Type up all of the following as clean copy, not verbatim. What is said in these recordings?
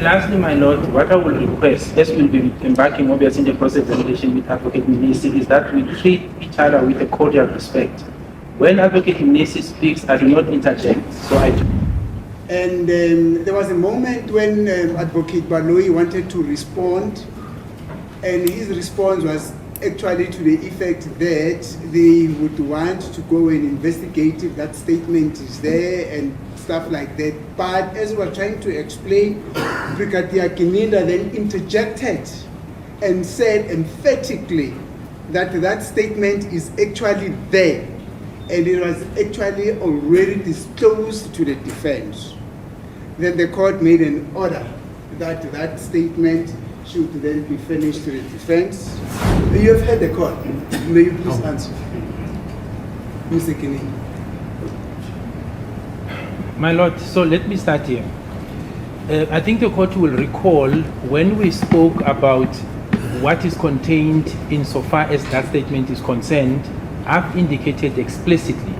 And lastly, my Lord, what I will request, as we'll be embarking obviously in the cross-examination with Advocate Mnisi, is that we treat each other with a cordial respect. When Advocate Mnisi speaks, I do not interject, so I do. And there was a moment when Advocate Baloyi wanted to respond, and his response was actually to the effect that they would want to go and investigate if that statement is there and stuff like that. But as we were trying to explain, Brigadier Gininda then interjected and said emphatically that that statement is actually there and it was actually already disclosed to the defense. Then the court made an order that that statement should then be finished to the defense. You have heard the court. May you please answer? Mr. Gininda. My Lord, so let me start here. I think the court will recall when we spoke about what is contained insofar as that statement is concerned, I've indicated explicitly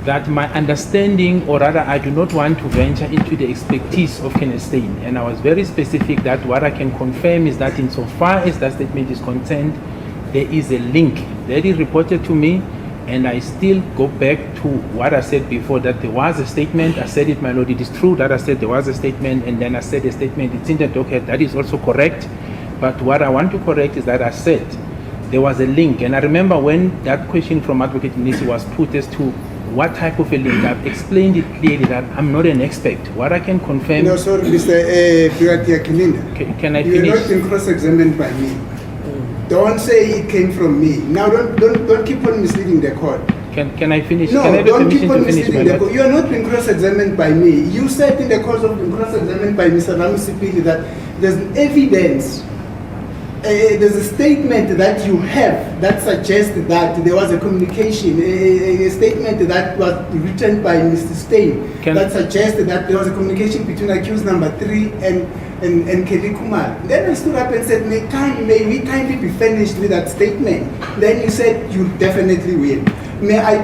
that my understanding, or rather I do not want to venture into the expertise of Kenneth Steyn, and I was very specific that what I can confirm is that insofar as that statement is concerned, there is a link that is reported to me, and I still go back to what I said before, that there was a statement. I said it, my Lord, it is true that I said there was a statement, and then I said a statement, it's in the docket, that is also correct. But what I want to correct is that I said there was a link, and I remember when that question from Advocate Mnisi was put as to what type of a link, I've explained it clearly that I'm not an expert. What I can confirm... No, sorry, Mr. Brigadier Gininda. Can I finish? You're not being cross-examined by me. Don't say it came from me. Now don't keep on misleading the court. Can I finish? No, can I have don't permission keep on to finish misleading the court. You are not being cross-examined by me. You said in the course of being cross-examined by Mr. Ramusipili that there's evidence, there's a statement that you have that suggests that there was a communication, a statement that was written by Mr. Steyn that suggested that there was a communication between accused number 3 and Kelly Kumar. Then I stood up and said, may we kindly be finished with that statement? Then you said, you definitely will. May I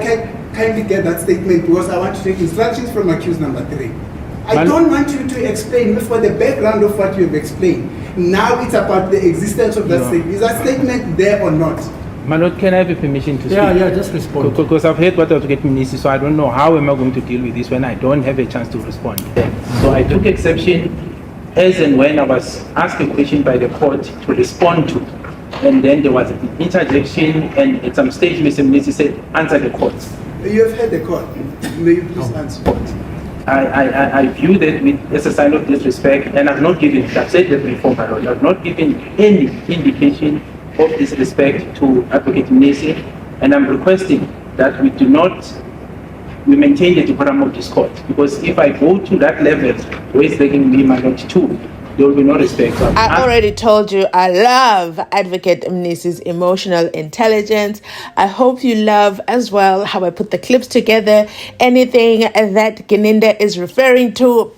kindly get that statement because I want to take instructions from accused number 3. I don't want you to explain for the background of what you have explained. Now it's about the existence of that statement. Is that statement there or not? My Lord, can I have a permission to speak? Yeah, just respond. Because I've heard what I was getting Mnisi, so I don't know how am I going to deal with this when I don't have a chance to respond. So I took exception as and when I was asked a question by the court to respond to. And then there was an interjection, and at some stage Mr. Mnisi said, answer the court. You have heard the court. May you please answer? I view that as a sign of disrespect, and I've not given, I've said that before, my Lord, I've not given any indication of disrespect to Advocate Mnisi, and I'm requesting that we maintain the decorum of this court, because if I go to that level where it's taking me, my Lord, too, there will be no respect. I already told you I love Advocate Mnisi's emotional intelligence. I hope you love as well how I put the clips together. Anything that Gininda is referring to,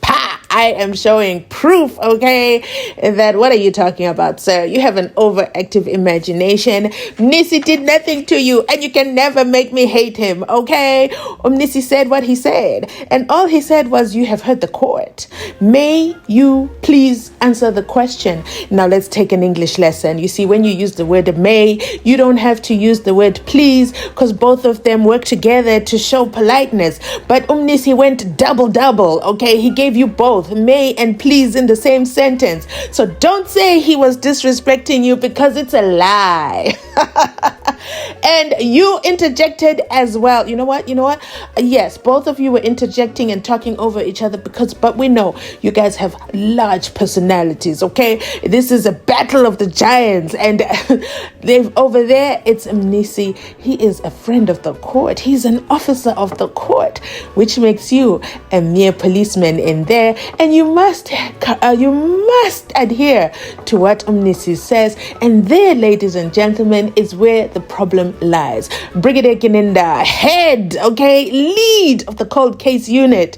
I am showing proof, okay, that what are you talking about, sir? You have an overactive imagination. Mnisi did nothing to you, and you can never make me hate him, okay? Mnisi said what he said, and all he said was, you have heard the court. May you please answer the question. Now let's take an English lesson. You see, when you use the word may, you don't have to use the word please, because both of them work together to show politeness. But Mnisi went double, okay? He gave you both may and please in the same sentence. So don't say he was disrespecting you, because it's a lie. And you interjected as well. You know what? Yes, both of you were interjecting and talking over each other but we know you guys have large personalities, okay? This is a battle of the giants, and over there it's Mnisi. He is a friend of the court. He's an officer of the court, which makes you a mere policeman in there, and you must adhere to what Mnisi says. And there, ladies and gentlemen, is where the problem lies. Brigadier Gininda, head, okay, lead of the cold case unit,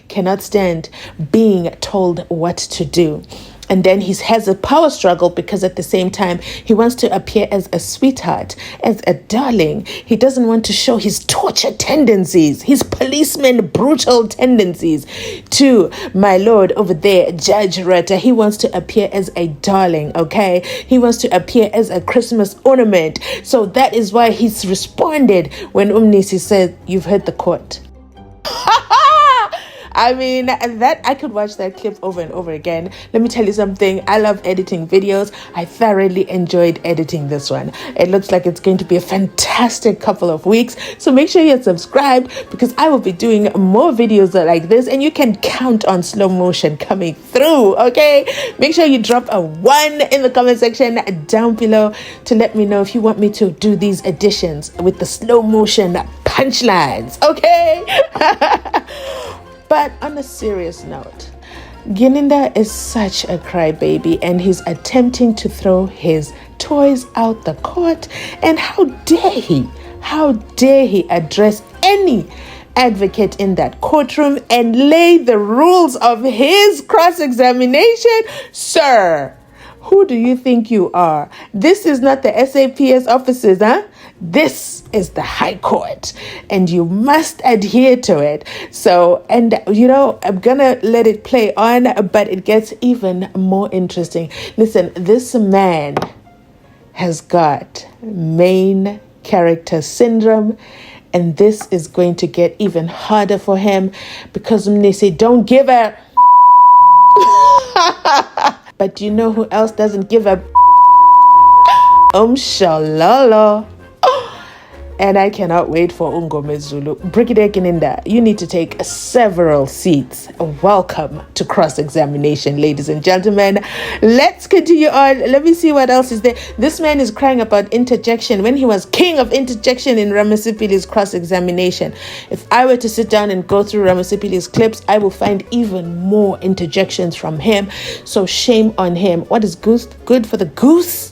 cannot stand being told what to do. And then he has a power struggle because at the same time, he wants to appear as a sweetheart, as a darling. He doesn't want to show his torture tendencies, his policeman brutal tendencies to my lord over there, Judge Retta. He wants to appear as a darling, okay? He wants to appear as a Christmas ornament. So that is why he's responded when Mnisi said, "You've heard the court." I mean, that I could watch that clip over and over again. Let me tell you something. I love editing videos. I thoroughly enjoyed editing this one. It looks like it's going to be a fantastic couple of weeks. So make sure you're subscribed because I will be doing more videos like this, and you can count on slow motion coming through, okay? Make sure you drop a 1 in the comment section down below to let me know if you want me to do these editions with the slow motion punchlines, okay? But on a serious note, Gininda is such a crybaby and he's attempting to throw his toys out the court. And how dare he address any advocate in that courtroom and lay the rules of his cross-examination? Sir, who do you think you are? This is not the SAPS offices, huh? This is the High Court, and you must adhere to it. So, and you know, I'm gonna let it play on, but it gets even more interesting. Listen, this man has got main character syndrome, and this is going to get even harder for him because Mnisi don't give a but you know who else doesn't give a Shalala. And I cannot wait for Ungome Zulu. Brigadier Gininda, you need to take several seats. Welcome to cross-examination, ladies and gentlemen. Let's continue on. Let me see what else is there. This man is crying about interjection when he was king of interjection in Ramasipili's cross-examination. If I were to sit down and go through Ramasipili's clips, I will find even more interjections from him. So shame on him. What is good for the goose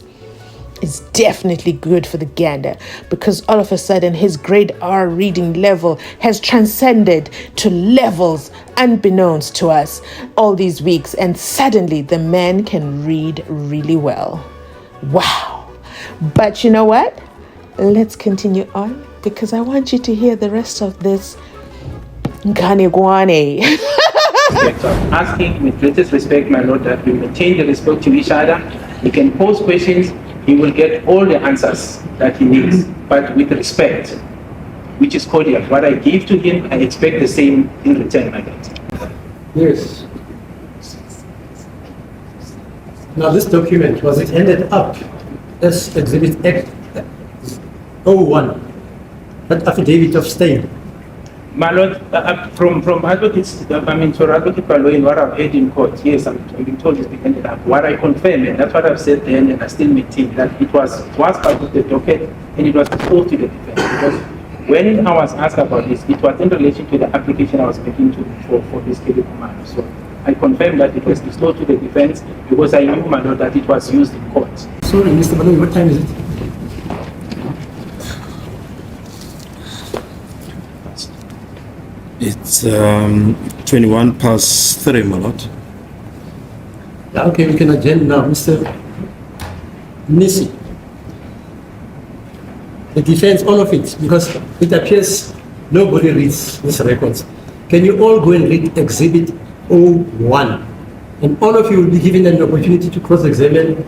is definitely good for the gander, because all of a sudden his grade R reading level has transcended to levels unbeknownst to us all these weeks, and suddenly the man can read really well. Wow. But you know what? Let's continue on because I want you to hear the rest of this Ganegwane. Asking with greatest respect, my lord, that we maintain the respect to each other. He can pose questions. He will get all the answers that he needs, but with respect, which is cordial. What I give to him, I expect the same in return, my lord. Yes. Now this document, was it ended up as Exhibit X01, that affidavit of staying? My lord, from advocates, for advocate Baloyin, what I've heard in court, yes, I'm being told it's been ended up. What I confirm, and that's what I've said then, and I still maintain that it was part of the docket and it was disclosed to the defense. Because when I was asked about this, it was in relation to the application I was making for this case command. So I confirm that it was disclosed to the defense because I knew, my lord, that it was used in court. Sorry, Mr. Baloyi, what time is it? It's 3, my lord. Yeah, okay, we can adjourn now. Mr. Mnisi, the defense, all of it, because it appears nobody reads these records. Can you all go and read Exhibit 01? And all of you will be given an opportunity to cross-examine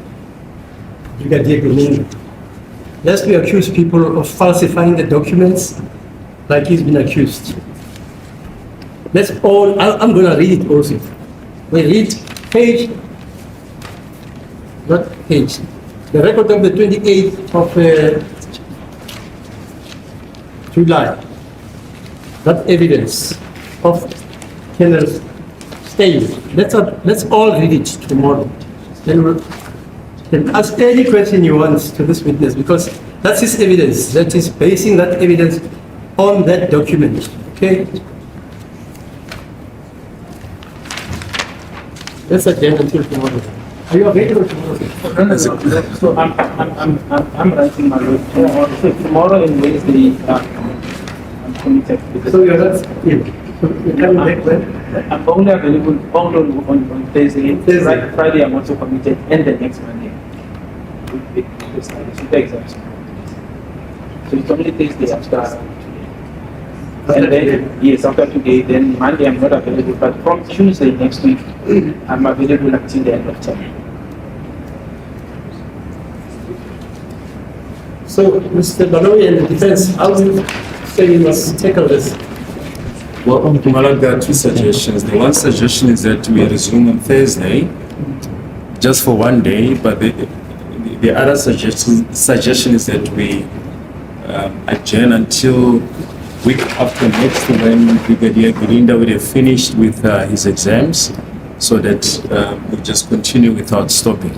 Brigadier Gininda. Lest we accuse people of falsifying the documents like he's been accused. Let's all, I'm going to read it also. We read page, not page, the record of the 28th of July. That evidence of Kenner's staying. Let's all read it tomorrow. Then we'll ask any question you want to this witness, because that's his evidence. That is basing that evidence on that document. Okay? Let's adjourn until tomorrow. Are you available tomorrow? So I'm writing my lord. So tomorrow and Wednesday, I'm committed. So you're not ill? You're coming back when? I'm only available on Thursday. Thursday. Friday I'm also committed, and the next Monday. With the exams. So it's only Thursday after today. And then, yes, after today, then Monday I'm not available, but from Tuesday next week, I'm available until the end of term. So, Mr. Baloyi and the defense, how do you say you must tackle this? Well, there are two suggestions. The one suggestion is that we resume on Thursday, just for one day, but the other suggestion is that we adjourn until week after next, when Brigadier Gininda would have finished with his exams, so that we just continue without stopping.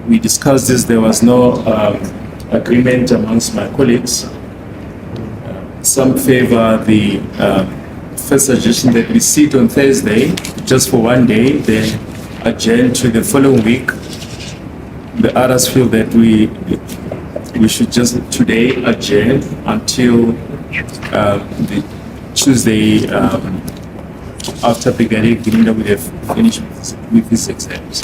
We discussed this. There was no agreement amongst my colleagues. Some favor the first suggestion that we sit on Thursday just for one day, then adjourn to the following week. The others feel that we should just today adjourn until the Tuesday after Brigadier Gininda would have finished with his exams.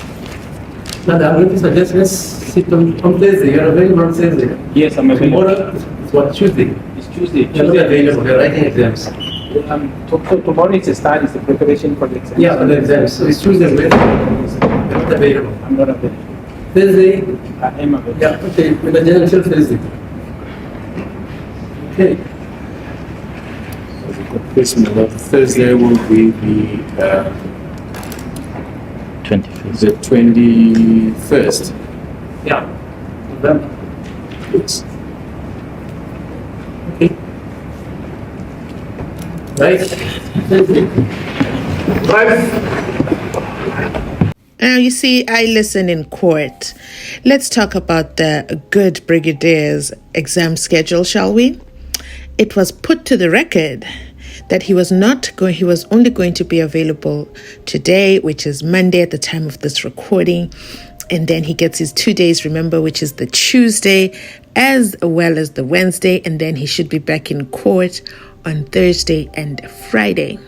Now, I'm going to suggest let's sit on Thursday. You're available on Thursday. Yes, I'm available. Tomorrow is what, Tuesday? It's Tuesday. You're not available. You're writing exams. Tomorrow is a start, it's the preparation for the exam. Yeah, on the exams. So it's Tuesday, Wednesday. You're not available. I'm not available. Thursday. I am available. Yeah, okay. We'll adjourn until Thursday. Okay. Thursday will be the 21st. the 21st. Yeah. November. Yes. Okay. Right. Thursday. Right. Now, you see, I listen in court. Let's talk about the good brigadier's exam schedule, shall we? It was put to the record that he was only going to be available today, which is Monday at the time of this recording. And then he gets his 2 days, remember, which is the Tuesday as well as the Wednesday. And then he should be back in court on Thursday and Friday.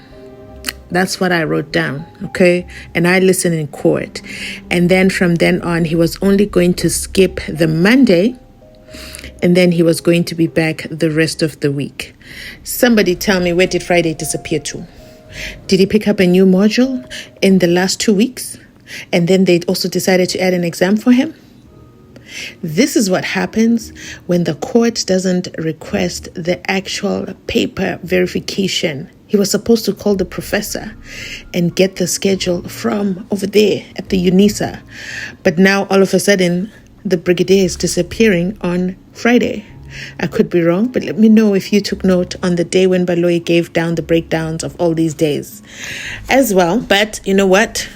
That's what I wrote down, okay? And I listened in court. And then from then on, he was only going to skip the Monday, and then he was going to be back the rest of the week. Somebody tell me, where did Friday disappear to? Did he pick up a new module in the last 2 weeks? And then they also decided to add an exam for him? This is what happens when the court doesn't request the actual paper verification. He was supposed to call the professor and get the schedule from over there at the UNISA. But now all of a sudden, the brigadier is disappearing on Friday. I could be wrong, but let me know if you took note on the day when Baloyi gave down the breakdowns of all these days as well. But you know what?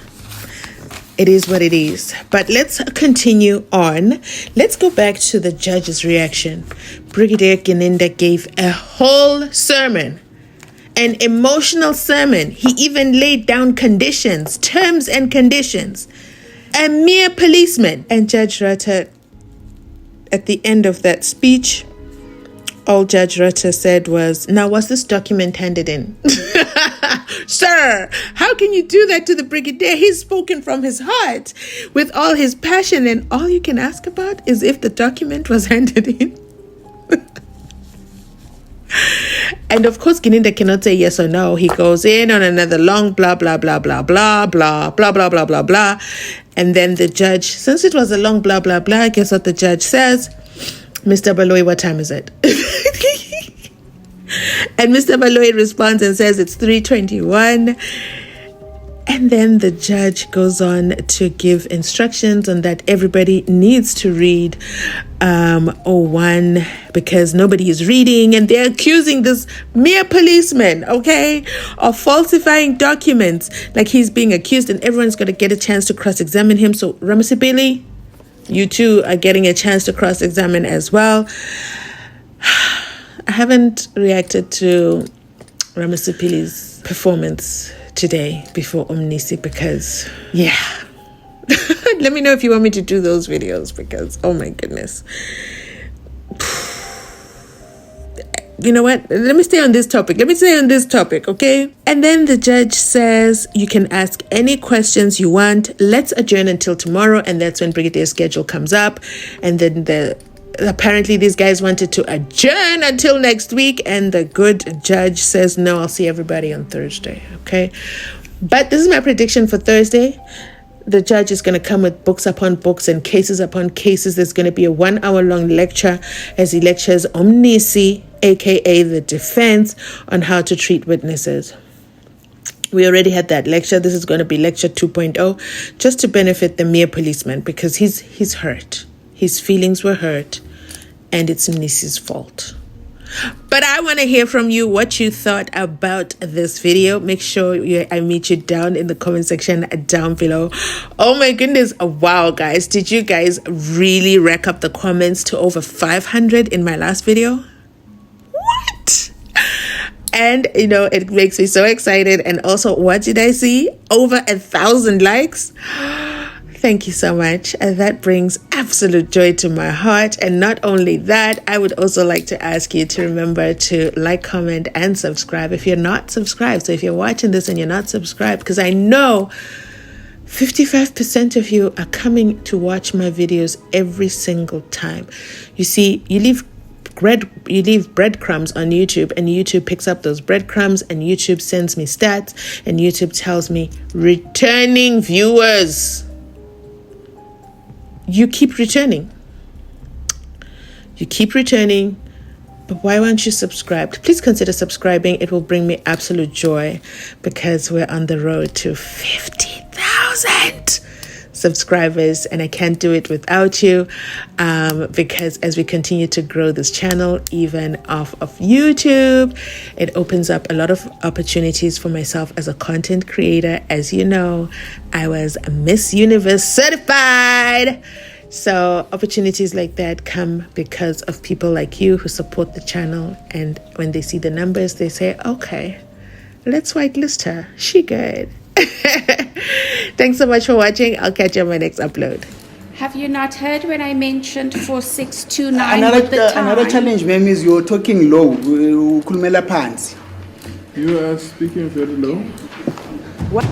It is what it is. But let's continue on. Let's go back to the judge's reaction. Brigadier Gininda gave a whole sermon, an emotional sermon. He even laid down conditions, terms and conditions. A mere policeman. And Judge Rutter, at the end of that speech, all Judge Rutter said was, now was this document handed in? Sir, how can you do that to the brigadier? He's spoken from his heart with all his passion, and all you can ask about is if the document was handed in. And of course, Gininda cannot say yes or no. He goes in on another long blah, blah, blah, blah, blah, blah, blah, blah, blah, blah, blah. And then the judge, since it was a long blah, blah, blah, guess what the judge says? Mr. Baloyi, what time is it? And Mr. Baloyi responds and says it's 3:21. And then the judge goes on to give instructions on that everybody needs to read 01 because nobody is reading, and they're accusing this mere policeman, okay, of falsifying documents. Like he's being accused, and everyone's going to get a chance to cross-examine him. So Ramasipili, you too are getting a chance to cross-examine as well. I haven't reacted to Ramasipili's performance today before Mnisi because, yeah. Let me know if you want me to do those videos because, oh my goodness. you know what? Let me stay on this topic. Okay? And then the judge says, you can ask any questions you want. Let's adjourn until tomorrow. And that's when Brigadier's schedule comes up. And then apparently these guys wanted to adjourn until next week. And the good judge says, no, I'll see everybody on Thursday. Okay? But this is my prediction for Thursday. The judge is going to come with books upon books and cases upon cases. There's going to be a 1 hour long lecture as he lectures Mnisi, aka the defense, on how to treat witnesses. We already had that lecture. This is going to be lecture 2.0, just to benefit the mere policeman, because he's hurt. His feelings were hurt, and it's Mnisi's fault. But I want to hear from you what you thought about this video. Make sure I meet you down in the comment section down below. Oh my goodness. Wow, guys. Did you guys really rack up the comments to over 500 in my last video? What? And, you know, it makes me so excited. And also, what did I see? Over 1,000 likes. Thank you so much. That brings absolute joy to my heart. And not only that, I would also like to ask you to remember to like, comment, and subscribe if you're not subscribed. So if you're watching this and you're not subscribed, because I know 55% of you are coming to watch my videos every single time. You see, you leave breadcrumbs on YouTube, and YouTube picks up those breadcrumbs, and YouTube sends me stats, and YouTube tells me returning viewers. You keep returning, but why aren't you subscribed? Please consider subscribing. It will bring me absolute joy, because we're on the road to 50,000 subscribers, and I can't do it without you, because as we continue to grow this channel, even off of YouTube, it opens up a lot of opportunities for myself as a content creator. As you know, I was Miss Universe certified. So opportunities like that come because of people like you who support the channel, and when they see the numbers, they say, okay, let's whitelist her. She good. Thanks so much for watching. I'll catch you on my next upload. Have you not heard when I mentioned 4629 with the time? Another challenge, ma'am, is you're talking low. Ukhulumela phansi. You are speaking very low. What?